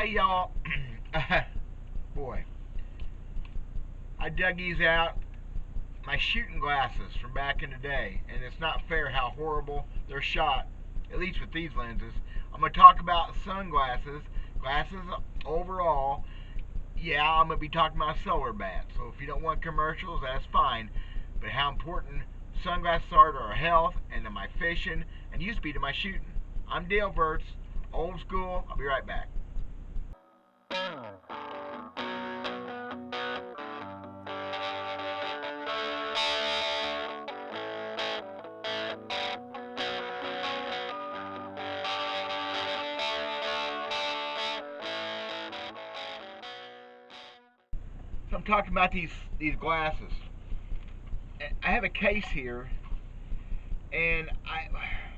Hey y'all, boy, I dug these out, my shooting glasses from back in the day, and it's not fair how horrible they're shot, at least with these lenses. I'm going to talk about sunglasses, glasses overall. Yeah, I'm going to be talking about solar bats, so if you don't want commercials, that's fine. But how important sunglasses are to our health and to my fishing, and used to be to my shooting. I'm Dale Verts, old school. I'll be right back. So I'm talking about these glasses. I have a case here, and I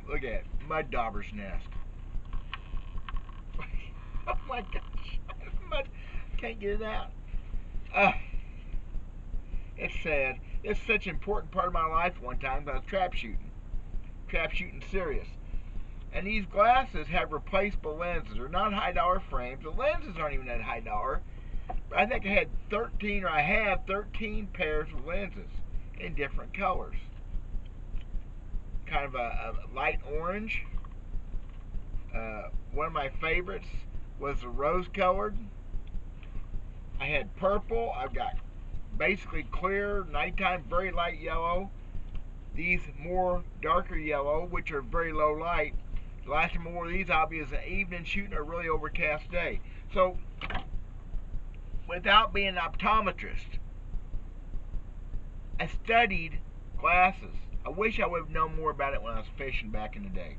look at it, mud dauber's nest. Oh my gosh, mud, can't get it out. Uh, it's sad. It's such an important part of my life. One time I was trap shooting serious. And these glasses have replaceable lenses. They're not high dollar frames. The lenses aren't even that high dollar. But I think I had 13, or I have 13 pairs of lenses in different colors. Kind of a light orange. One of my favorites was the rose colored. I had purple. I've got basically clear, nighttime, very light yellow. These more darker yellow, which are very low light. The last time I wore these, I'll be as an evening shooting or a really overcast day. So, without being an optometrist, I studied glasses. I wish I would have known more about it when I was fishing back in the day.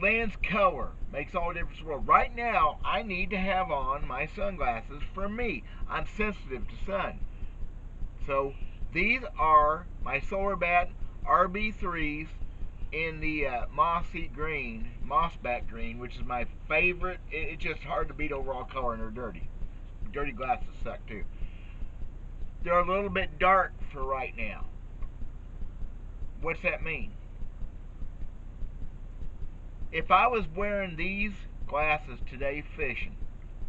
Lens color makes all the difference in the world. Right now, I need to have on my sunglasses for me. I'm sensitive to sun. So these are my Solar Bat RB3s in the mossback green, which is my favorite. It's just hard to beat overall color, and they're dirty. Dirty glasses suck too. They're a little bit dark for right now. What's that mean? If I was wearing these glasses today fishing,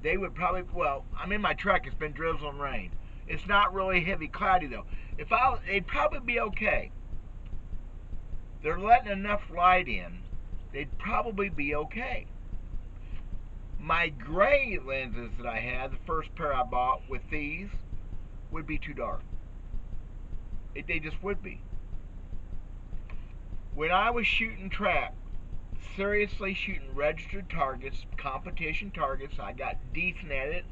they would probably, well, I'm in my truck, it's been drizzling rain. It's not really heavy cloudy though. They'd probably be okay. They're letting enough light in, they'd probably be okay. My gray lenses that I had, the first pair I bought with these, would be too dark. They just would be. When I was shooting trap, seriously shooting registered targets, competition targets, I got decent at it.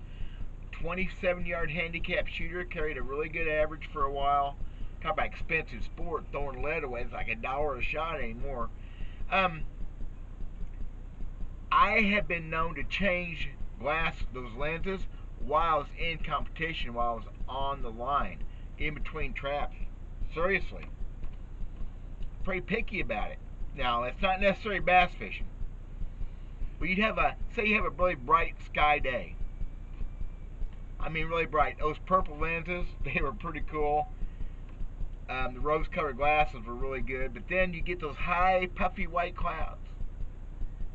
27-yard handicap shooter, carried a really good average for a while. Talk about expensive sport, throwing lead away. It's like $1 a shot anymore. I have been known to change those lenses while I was in competition, while I was on the line, in between traps. Seriously. Pretty picky about it. Now, that's not necessarily bass fishing. But say you have a really bright sky day. I mean really bright. Those purple lenses, they were pretty cool. The rose-colored glasses were really good. But then you get those high, puffy white clouds.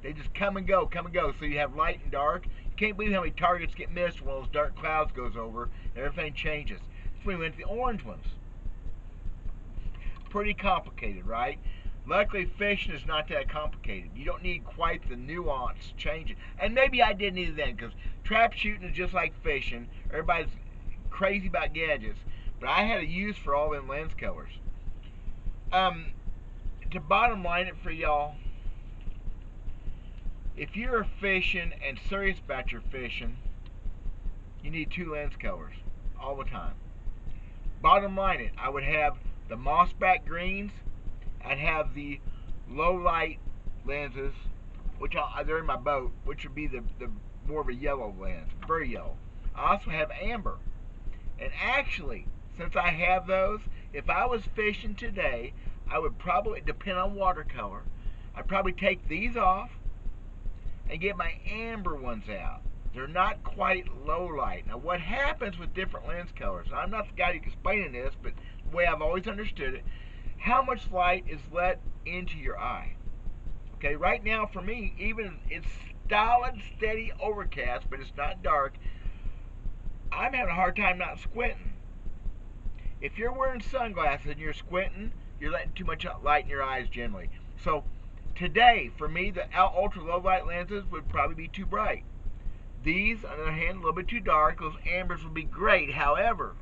They just come and go, come and go. So you have light and dark. You can't believe how many targets get missed when those dark clouds goes over and everything changes. That's when we went to the orange ones. Pretty complicated, right? Luckily, fishing is not that complicated. You don't need quite the nuance changing. And maybe I didn't either then, because trap shooting is just like fishing. Everybody's crazy about gadgets. But I had a use for all them lens colors. To bottom line it for y'all, if you're fishing and serious about your fishing, you need 2 lens colors all the time. Bottom line it, I would have the mossback greens. I'd have the low light lenses, which they're in my boat, which would be the more of a yellow lens, very yellow. I also have amber. And actually, since I have those, if I was fishing today, I would probably, depend on watercolor, I'd probably take these off and get my amber ones out. They're not quite low light. Now, what happens with different lens colors, I'm not the guy who's explaining this, but the way I've always understood it, how much light is let into your eye. Okay, right now for me, even it's solid, steady overcast, but it's not dark, I'm having a hard time not squinting. If you're wearing sunglasses and you're squinting, you're letting too much light in your eyes generally. So today, for me, the ultra low light lenses would probably be too bright. These, on the other hand, a little bit too dark. Those ambers would be great. However,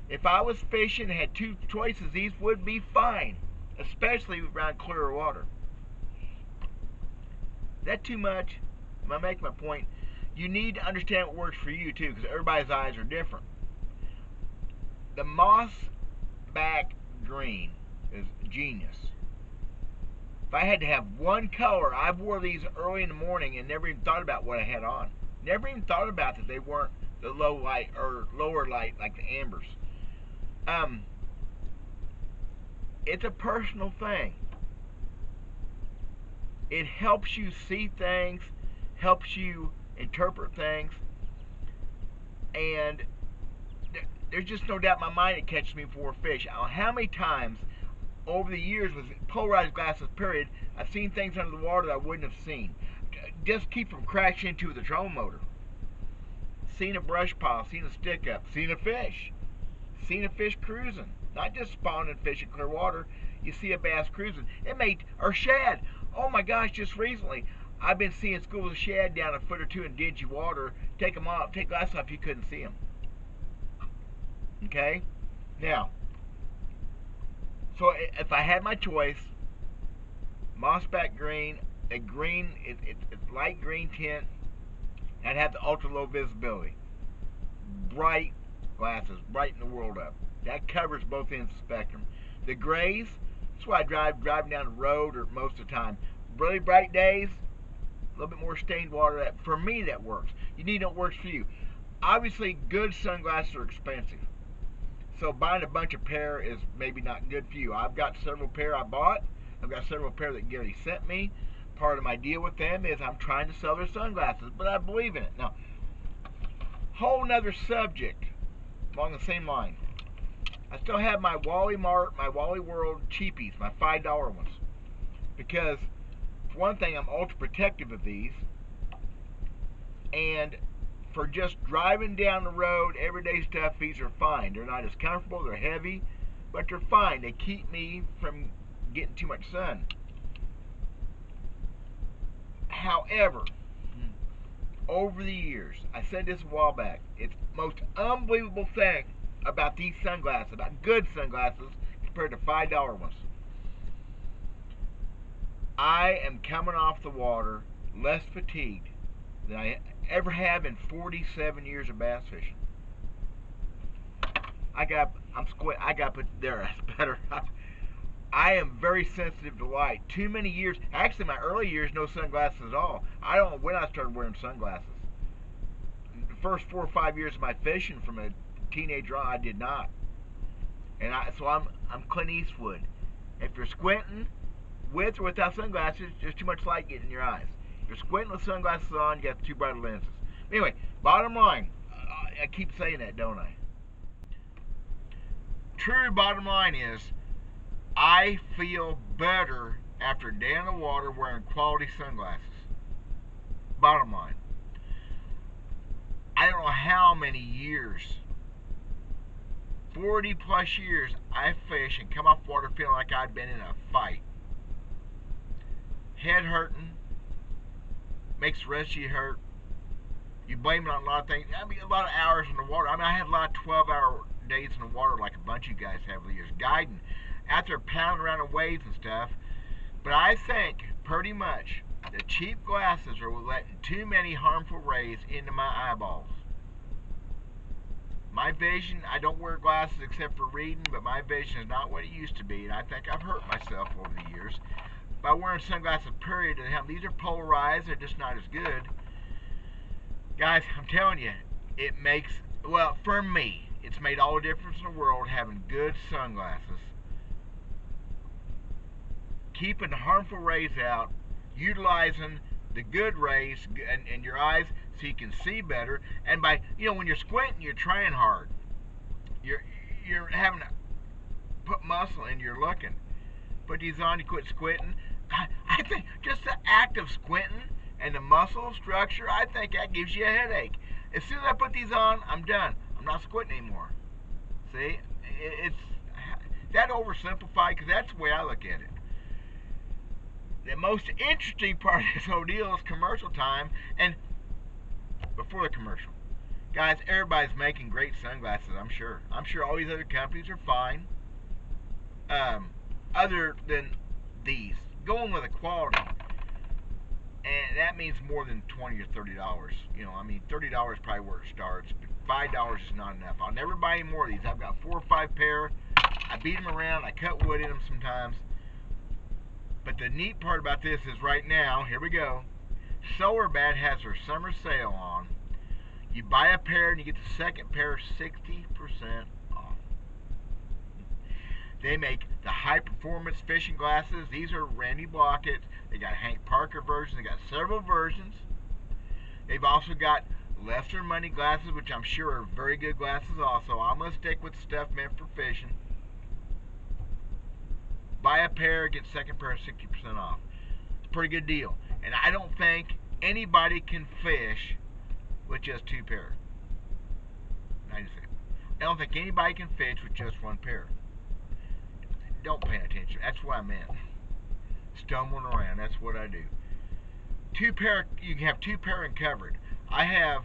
if I was fishing and had two choices, these would be fine, especially around clearer water. Is that too much? Am I making my point? You need to understand what works for you too, because everybody's eyes are different. The moss back green is genius. If I had to have one color, I wore these early in the morning and never even thought about what I had on. Never even thought about that they weren't the low light or lower light like the ambers. It's a personal thing. It helps you see things, helps you interpret things, and there's just no doubt in my mind it catches me for a fish. How many times over the years with polarized glasses period, I've seen things under the water that I wouldn't have seen. Just keep from crashing into the trolling motor. Seen a brush pile, seen a stick up, seen a fish cruising. Not just spawning fish in clear water. You see a bass cruising. Or shad. Oh my gosh, just recently, I've been seeing schools of shad down a foot or two in dingy water. Take them off, take glasses off, you couldn't see them. Okay? Now, so if I had my choice, mossback green, it's light green tint, and have the ultra low visibility. Bright glasses, brighten the world up. That covers both ends of the spectrum. The grays, that's why I driving down the road or most of the time. Really bright days, a little bit more stained water. For me, that works. You need what works for you. Obviously, good sunglasses are expensive. So buying a bunch of pair is maybe not good for you. I've got several pair I bought. I've got several pair that Gary sent me. Part of my deal with them is I'm trying to sell their sunglasses, but I believe in it. Now, whole nother subject along the same line. I still have my Wally Mart, my Wally World cheapies, my $5 ones. Because, for one thing, I'm ultra protective of these. And for just driving down the road, everyday stuff, these are fine. They're not as comfortable, they're heavy, but they're fine. They keep me from getting too much sun. However, over the years, I said this a while back, it's the most unbelievable thing about these sunglasses, about good sunglasses, compared to $5 ones. I am coming off the water less fatigued than I ever have in 47 years of bass fishing. I got put there. That's better. I am very sensitive to light. Too many years. Actually, my early years, no sunglasses at all. I don't know when I started wearing sunglasses. The first 4 or 5 years of my fishing, from a teenager on, I did not. And so I'm Clint Eastwood. If you're squinting with or without sunglasses, there's too much light getting in your eyes. If you're squinting with sunglasses on, you got too bright lenses. Anyway, bottom line, I keep saying that, don't I? True bottom line is, I feel better after a day in the water wearing quality sunglasses. Bottom line. I don't know how many years, 40 plus years, I fish and come off water feeling like I'd been in a fight. Head hurting, makes the rest of you hurt. You blame it on a lot of things. I mean, a lot of hours in the water. I mean, I had a lot of 12-hour days in the water like a bunch of you guys have over the years, guiding, out there pounding around the waves and stuff. But I think, pretty much, the cheap glasses are letting too many harmful rays into my eyeballs. My vision, I don't wear glasses except for reading, but my vision is not what it used to be, and I think I've hurt myself over the years by wearing sunglasses, period. These are polarized, they're just not as good. Guys, I'm telling you, it makes, well, for me, it's made all the difference in the world having good sunglasses. Keeping the harmful rays out, utilizing the good rays in your eyes so you can see better. And by, when you're squinting, you're trying hard. You're having to put muscle in your looking. Put these on, you quit squinting. I think just the act of squinting and the muscle structure, I think that gives you a headache. As soon as I put these on, I'm done. I'm not squinting anymore. See, it's that oversimplified because that's the way I look at it. The most interesting part of this whole deal is commercial time, and before the commercial, guys, everybody's making great sunglasses. I'm sure. I'm sure all these other companies are fine. Other than these, going with a quality, and that means more than $20 or $30. You know, I mean, $30 probably where it starts, but $5 is not enough. I'll never buy any more of these. I've got 4 or 5 pair. I beat them around. I cut wood in them sometimes. But the neat part about this is right now, here we go. Solar Bat has their summer sale on. You buy a pair and you get the second pair 60% off. They make the high performance fishing glasses. These are Randy Blockett's. They got Hank Parker versions. They got several versions. They've also got lesser money glasses, which I'm sure are very good glasses also. I'm going to stick with stuff meant for fishing. Buy a pair, get second pair 60% off. It's a pretty good deal. And I don't think anybody can fish with just 2 pair. I don't think anybody can fish with just 1 pair. Don't pay attention. That's what I meant. Stumbling around. That's what I do. 2 pair. You can have 2 pair and covered. I have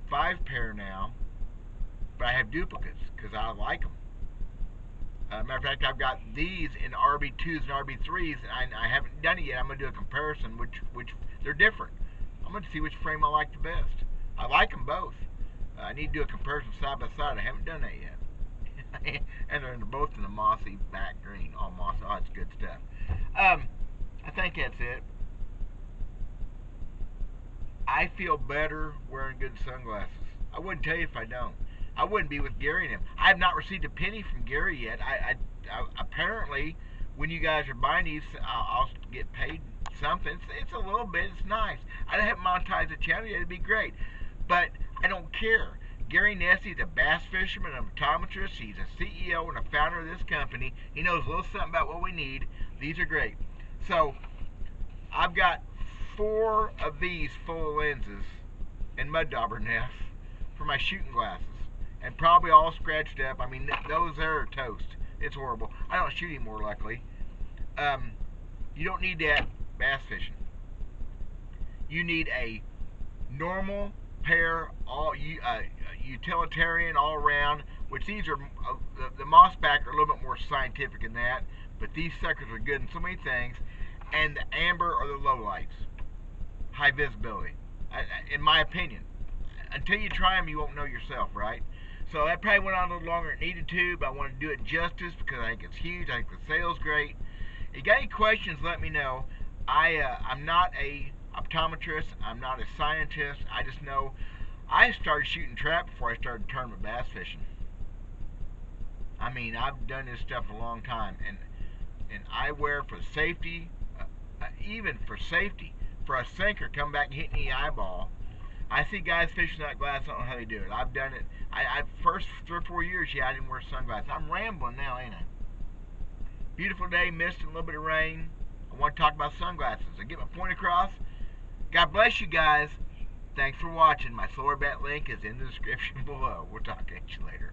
5 pair now, but I have duplicates because I like them. Matter of fact, I've got these in RB2s and RB3s, and I haven't done it yet. I'm going to do a comparison, which they're different. I'm going to see which frame I like the best. I like them both. I need to do a comparison side by side. I haven't done that yet. And they're both in the mossy back green, all mossy. Oh, it's good stuff. I think that's it. I feel better wearing good sunglasses. I wouldn't tell you if I don't. I wouldn't be with Gary and him. I have not received a penny from Gary yet. I apparently, when you guys are buying these, I'll get paid something. It's a little bit. It's nice. I haven't monetized the channel yet. It'd be great. But I don't care. Gary Nessie's a bass fisherman, an optometrist. He's a CEO and a founder of this company. He knows a little something about what we need. These are great. So, I've got 4 of these full of lenses and mud dauber nets for my shooting glasses. And probably all scratched up. I mean, those there are toast. It's horrible. I don't shoot anymore, luckily. You don't need that bass fishing. You need a normal pair, all utilitarian all around. Which these are the Mossback are a little bit more scientific than that, but these suckers are good in so many things. And the amber are the low lights, high visibility. In my opinion, until you try them, you won't know yourself, right? So that probably went on a little longer than it needed to, but I want to do it justice because I think it's huge. I think the sale's great. If you got any questions, let me know. I'm not a optometrist. I'm not a scientist. I just know I started shooting trap before I started tournament bass fishing. I mean, I've done this stuff a long time, and I wear for safety, even for safety, for a sinker come back and hit me in the eyeball. I see guys fishing that glass. I don't know how they do it. I've done it. I first 3 or 4 years, yeah, I didn't wear sunglasses. I'm rambling now, ain't I? Beautiful day, mist and a little bit of rain. I want to talk about sunglasses. I get my point across. God bless you guys. Thanks for watching. My Solar Bat link is in the description below. We'll talk to you later.